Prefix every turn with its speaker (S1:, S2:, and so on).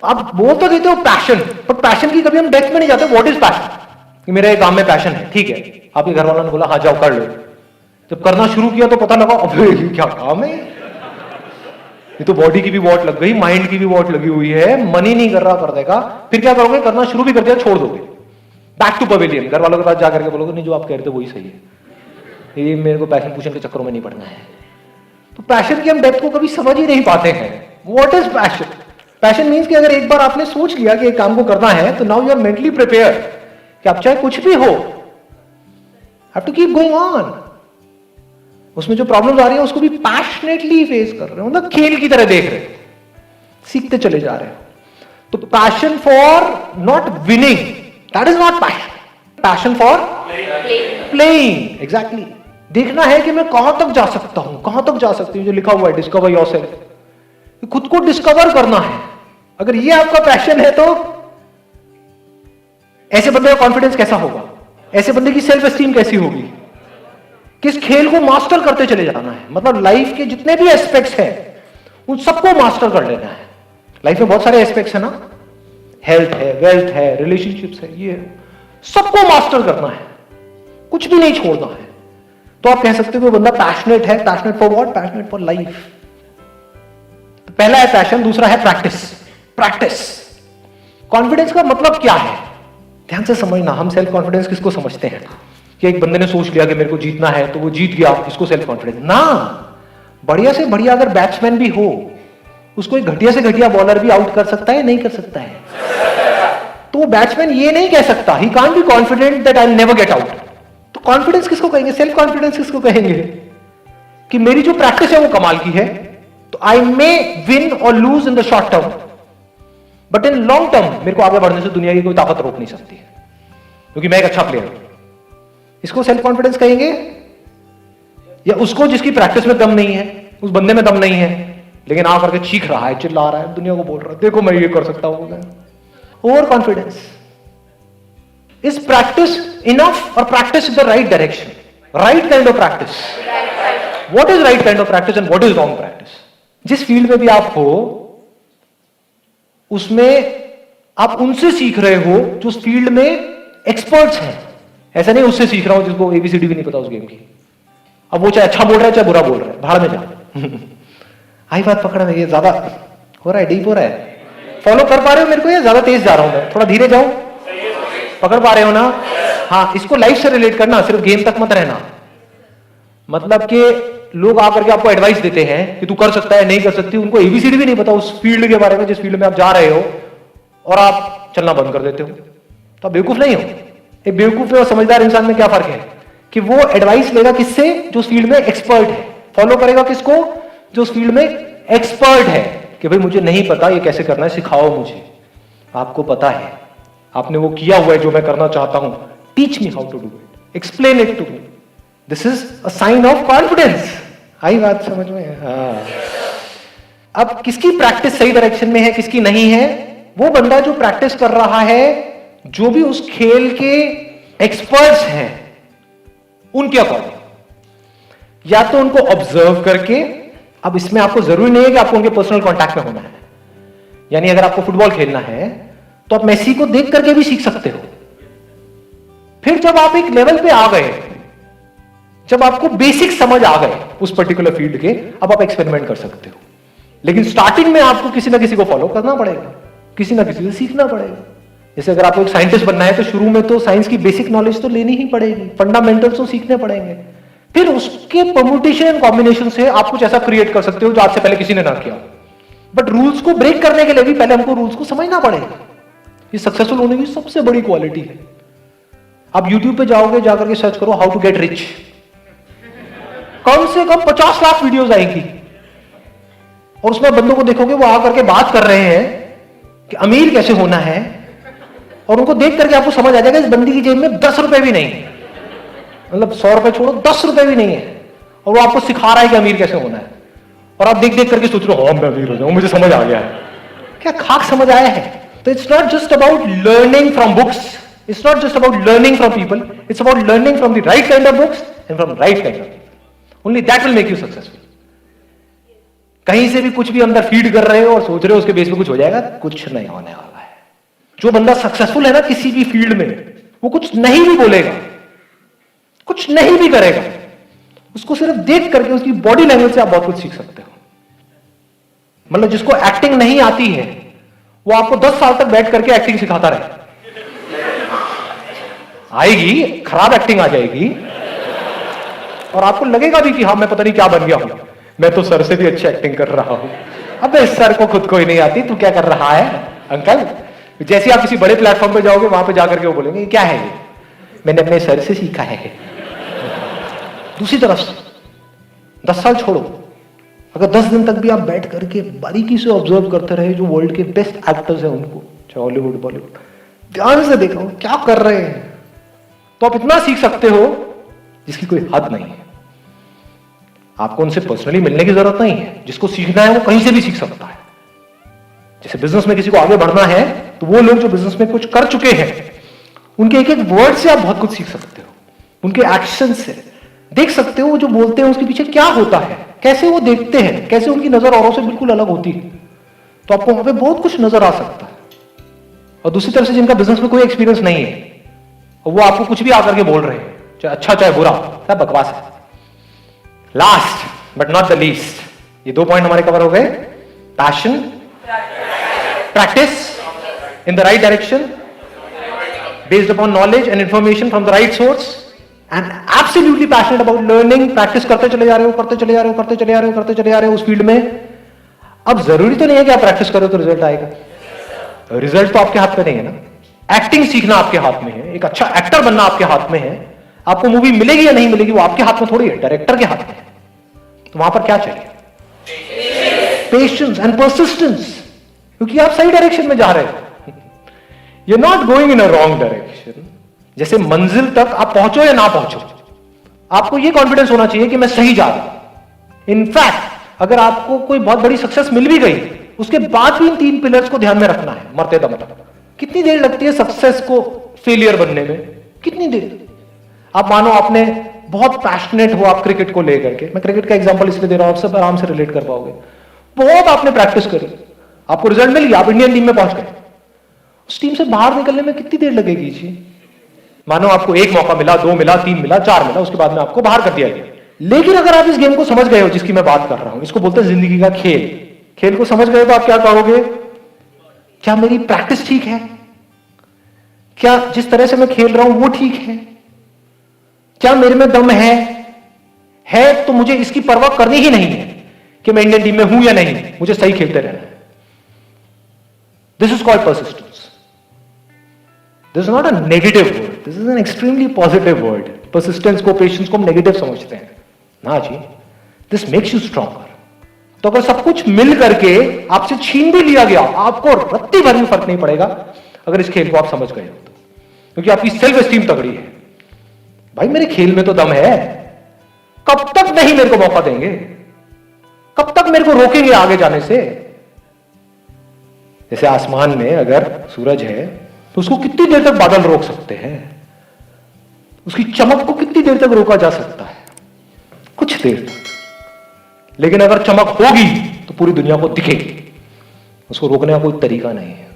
S1: आप बोल तो देते हो पैशन, बट पैशन की कभी हम डेप्थ में नहीं जाते। What is passion? कि मेरा एक काम में पैशन है, ठीक है, आपके घर वालों ने बोला हाँ जाओ कर लो। जब करना शुरू किया तो पता लगा अबे ये क्या काम है, ये तो बॉडी की भी वॉट लग गई, माइंड की भी वॉट लगी हुई है, मन ही नहीं कर रहा कर देगा। फिर क्या करोगे? करना शुरू भी कर दिया, छोड़ दोगे, बैक टू पवेलियन, घर वालों के पास जाकर के बोलोगे नहीं जो आप कह रहे थे वही सही है, ये मेरे को पैशन पूछने के चक्करों में नहीं पड़ना है। तो पैशन की हम डेप्थ को कभी समझ ही नहीं पाते हैं। What is passion? Passion means कि अगर एक बार आपने सोच लिया कि एक काम को करना है तो now you are mentally prepare कि आप चाहे कुछ भी हो, have to keep going on. उसमें जो प्रॉब्लम्स आ रही है उसको भी पैशनेटली फेस कर रहे हो, मतलब खेल की तरह देख रहे हो, सीखते चले जा रहे हो। तो passion for not winning, that is not passion. Passion for playing, exactly. देखना है कि मैं कहां तक जा सकता हूं, कहां तक जा सकती हूं, जो लिखा हुआ है डिस्कवर योरसेल्फ, खुद को डिस्कवर करना है। अगर ये आपका पैशन है तो ऐसे बंदे का कॉन्फिडेंस कैसा होगा, ऐसे बंदे की सेल्फ एस्टीम कैसी होगी? किस खेल को मास्टर करते चले जाना है, मतलब लाइफ के जितने भी एस्पेक्ट्स हैं उन सबको मास्टर कर लेना है। लाइफ में बहुत सारे एस्पेक्ट्स है ना, हेल्थ है, वेल्थ है, रिलेशनशिप्स है, ये सबको मास्टर करना है, कुछ भी नहीं छोड़ना है। तो आप कह सकते हो कि बंदा पैशनेट है। Passionate for what? Passionate for life. तो पहला है पैशन, दूसरा है प्रैक्टिस। प्रैक्टिस। कॉन्फिडेंस का मतलब क्या है, ध्यान से समझना। हम सेल्फ कॉन्फिडेंस किसको समझते हैं कि एक बंदे ने सोच लिया कि मेरे को जीतना है तो वो जीत गया, इसको सेल्फ कॉन्फिडेंस ना। बढ़िया से बढ़िया अगर बैट्समैन भी हो, उसको एक घटिया से घटिया बॉलर भी आउट कर सकता है, नहीं कर सकता है? तो बैट्समैन ये नहीं कह सकता, he can't be confident that I will never get out. तो कॉन्फिडेंस किसको कहेंगे, सेल्फ कॉन्फिडेंस किसको कहेंगे? कि मेरी जो प्रैक्टिस है वो कमाल की है, तो आई मे विन और lose in the short term, but in long term मेरे को आगे बढ़ने से दुनिया की कोई ताकत रोक नहीं सकती है, क्योंकि मैं एक अच्छा प्लेयर हूं। इसको सेल्फ कॉन्फिडेंस कहेंगे? या उसको जिसकी प्रैक्टिस में दम नहीं है, उस बंदे में दम नहीं है, लेकिन आकर के चीख रहा है, चिल्ला रहा है, दुनिया को बोल रहा है देखो मैं ये कर सकता हूं। Over confidence. Is practice enough और practice in the right direction, right kind of practice? What is right kind of practice and what is wrong practice? जिस फील्ड में भी आप हो उसमें आप उनसे सीख रहे हो जो उस फील्ड में एक्सपर्ट्स हैं। ऐसा नहीं उससे सीख रहा हूं जिसको एबीसीडी भी नहीं पता उस गेम की, अब वो चाहे अच्छा बोल रहा है चाहे बुरा बोल रहा है, भाड़ में जा। आई बात पकड़ में, ये ज्यादा हो रहा है, डीप हो रहा है। फॉलो कर पा रहे हो मेरे को या ज्यादा तेज जा रहा हूं मैं? थोड़ा धीरे जाऊं? पकड़ पा रहे हो ना? हाँ, इसको लाइफ से रिलेट करना, सिर्फ गेम तक मत रहना। मतलब कि लोग आकर के आपको एडवाइस देते हैं कि तू कर सकता है, नहीं कर सकती, उनको एबीसीडी भी नहीं पता उस फील्ड के बारे में जिस फील्ड में आप जा रहे हो, और आप चलना बंद कर देते हो, तो आप बेवकूफ नहीं हो। एक बेवकूफ और समझदार इंसान में क्या फर्क है कि वो एडवाइस लेगा किससे? जो उस फील्ड में एक्सपर्ट है। फॉलो करेगा किसको? जो उस फील्ड में एक्सपर्ट है, कि भाई मुझे नहीं पता ये कैसे करना है, सिखाओ मुझे। आपको पता है, आपने वो किया हुआ है जो मैं करना चाहता हूं, teach me how to do it, explain it to me, this is a sign of confidence. आई बात समझ में? हाँ। अब किसकी प्रैक्टिस सही डायरेक्शन में है, किसकी नहीं है? वो बंदा जो प्रैक्टिस कर रहा है, जो भी उस खेल के एक्सपर्ट्स हैं उनके अकॉर्डिंग, या तो उनको ऑब्जर्व करके। अब इसमें आपको जरूरी नहीं है कि आपको उनके पर्सनल कांटेक्ट में होना है, यानी अगर आपको फुटबॉल खेलना है तो आप मेसी को देख करके भी सीख सकते हो। फिर जब आप एक लेवल पे आ गए, जब आपको बेसिक समझ आ गए उस पर्टिकुलर फील्ड के, अब आप एक्सपेरिमेंट कर सकते हो। लेकिन स्टार्टिंग में आपको किसी ना किसी को फॉलो करना पड़ेगा, किसी ना किसी से सीखना पड़ेगा। जैसे अगर आपको एक साइंटिस्ट बनना है तो शुरू में तो साइंस की बेसिक नॉलेज तो लेनी ही पड़ेगी, फंडामेंटल्स तो सीखने पड़ेंगे। फिर उसके परम्यूटेशन एंड कॉम्बिनेशन से आप कुछ ऐसा क्रिएट कर सकते हो जो आज से पहले किसी ने ना किया। बट रूल्स को ब्रेक करने के लिए भी पहले हमको रूल्स को समझना पड़ेगा। ये सक्सेसफुल होने की सबसे बड़ी क्वालिटी है। आप यूट्यूब पे जाओगे, जाकर के सर्च करो हाउ टू गेट रिच, कम से कम 50 लाख वीडियोस आएंगी, और उसमें बंदों को देखोगे वो आकर के बात कर रहे हैं कि अमीर कैसे होना है, और उनको देख करके आपको समझ आ जाएगा इस बंदी की जेब में 10 रुपए भी नहीं है, मतलब 100 रुपए छोड़ो 10 रुपए भी नहीं है, और वो आपको सिखा रहा है कि अमीर कैसे होना है, और आप देख देख करके सोच रहे हो मैं अमीर हो जाऊं, मुझे समझ आ गया है। क्या खाक समझ आया है? तो it's not just about learning from books, it's not just about learning from people, it's about learning from the right kind of books and from right kind of people. Only that will make you successful. कहीं से भी कुछ भी अंदर feed कर रहे हो और सोच रहे हो उसके बेस पे कुछ हो जाएगा, कुछ नहीं होने वाला है। जो बंदा सक्सेसफुल है ना किसी भी फील्ड में, वो कुछ नहीं भी बोलेगा, कुछ नहीं भी करेगा, उसको सिर्फ देख करके उसकी बॉडी लैंग्वेज से आप बहुत कुछ सीख सकते हो। मतलब जिसको एक्टिंग नहीं आती है वो आपको 10 साल तक बैठ करके एक्टिंग सिखाता रहे, आएगी खराब एक्टिंग आ जाएगी और आपको लगेगा भी कि हाँ मैं पता नहीं क्या बन गया हूं, मैं तो सर से भी अच्छी एक्टिंग कर रहा हूं। अबे सर को खुद को ही नहीं आती, तू क्या कर रहा है अंकल। जैसे आप किसी बड़े प्लेटफॉर्म पे जाओगे वहां पे जाकर के वो बोलेंगे क्या है ये, मैंने अपने सर से सीखा है। दूसरी तरफ से 10 साल छोड़ो, अगर 10 दिन तक भी आप बैठ करके बारीकी से ऑब्जर्व करते रहे जो वर्ल्ड के बेस्ट एक्टर्स हैं उनको, चाहे हॉलीवुड बॉलीवुड, ध्यान से देखो क्या कर रहे हैं, तो आप इतना सीख सकते हो जिसकी कोई हद नहीं है। आपको उनसे पर्सनली मिलने की जरूरत नहीं है, जिसको सीखना है वो कहीं से भी सीख सकता है। जैसे बिजनेस में किसी को आगे बढ़ना है तो वो लोग जो बिजनेस में कुछ कर चुके हैं उनके एक एक वर्ड से आप बहुत कुछ सीख सकते हो, उनके एक्शन से देख सकते हो वो जो बोलते हैं उसके पीछे क्या होता है, कैसे वो देखते हैं, कैसे उनकी नजर औरों से बिल्कुल अलग होती है। तो आपको वहां पे बहुत कुछ नजर आ सकता है। और दूसरी तरफ से जिनका बिजनेस में कोई एक्सपीरियंस नहीं है और वो आपको कुछ भी आकर के बोल रहे हैं, चाहे अच्छा चाहे बुरा, सब बकवास है। Last but not the least, ये 2 पॉइंट हमारे कवर हो गए। Passion, practice in the right direction based upon knowledge and information from the right source and absolutely passionate about learning. Practice करते चले जा रहे हो, करते चले जा रहे हो, करते चले जा रहे हो, करते चले जा रहे हो उस फील्ड में। अब जरूरी तो नहीं है कि आप प्रैक्टिस करो तो रिजल्ट आएगा, रिजल्ट तो आपके हाथ में नहीं है ना। एक्टिंग सीखना आपके हाथ में है, एक अच्छा एक्टर बनना आपके हाथ में है। आपको मूवी मिलेगी या नहीं मिलेगी वो आपके हाथ में थोड़ी है, डायरेक्टर के हाथ में है। तो वहां पर क्या चाहिए? पेशेंस एंड परसिस्टेंस, क्योंकि आप सही डायरेक्शन में जा रहे हो। You are not going in a wrong direction. जैसे मंजिल तक आप पहुंचो या ना पहुंचो, आपको यह कॉन्फिडेंस होना चाहिए कि मैं सही जा रहा हूं। इनफैक्ट अगर आपको कोई बहुत बड़ी सक्सेस मिल भी गई, उसके बाद भी इन 3 पिलर्स को ध्यान में रखना है मरते दम तक। कितनी देर लगती है सक्सेस को फेलियर बनने में? कितनी देर? आप मानो आपने बहुत पैशनेट हो आप क्रिकेट को लेकर के, मैं क्रिकेट का एग्जांपल इसलिए दे रहा हूं, आप सब आराम से रिलेट कर पाओगे। बहुत आपने प्रैक्टिस करी, आपको रिजल्ट मिल गया, आप इंडियन टीम में पहुंच गए। उस टीम से बाहर निकलने में कितनी देर लगेगी जी? मानो आपको 1 मौका मिला, 2 मिला, 3 मिला, 4 मिला, उसके बाद में आपको बाहर कर दिया गया। लेकिन अगर आप इस गेम को समझ गए हो जिसकी मैं बात कर रहा हूं, इसको बोलते हैं जिंदगी का खेल। खेल को समझ गए तो आप क्या कहोगे? क्या मेरी प्रैक्टिस ठीक है? क्या जिस तरह से मैं खेल रहा हूं वो ठीक है? क्या मेरे में दम है तो मुझे इसकी परवाह करनी ही नहीं है कि मैं इंडियन टीम में हूं या नहीं, मुझे सही खेलते रहना है। This is called persistence. This is not a negative word, this is an extremely positive word. Persistence को, पेशेंस को हम नेगेटिव समझते हैं ना जी। This makes you stronger. तो अगर सब कुछ मिल करके आपसे छीन भी लिया गया, आपको रत्ती भर भी फर्क नहीं पड़ेगा अगर इस खेल को आप समझ गए हो तो, क्योंकि आपकी सेल्फ एस्टीम तगड़ी है। भाई मेरे खेल में तो दम है, कब तक नहीं मेरे को मौका देंगे, कब तक मेरे को रोकेंगे आगे जाने से? जैसे आसमान में अगर सूरज है तो उसको कितनी देर तक बादल रोक सकते हैं? उसकी चमक को कितनी देर तक रोका जा सकता है? कुछ देर तक। लेकिन अगर चमक होगी तो पूरी दुनिया को दिखेगी, उसको रोकने का कोई तरीका नहीं है।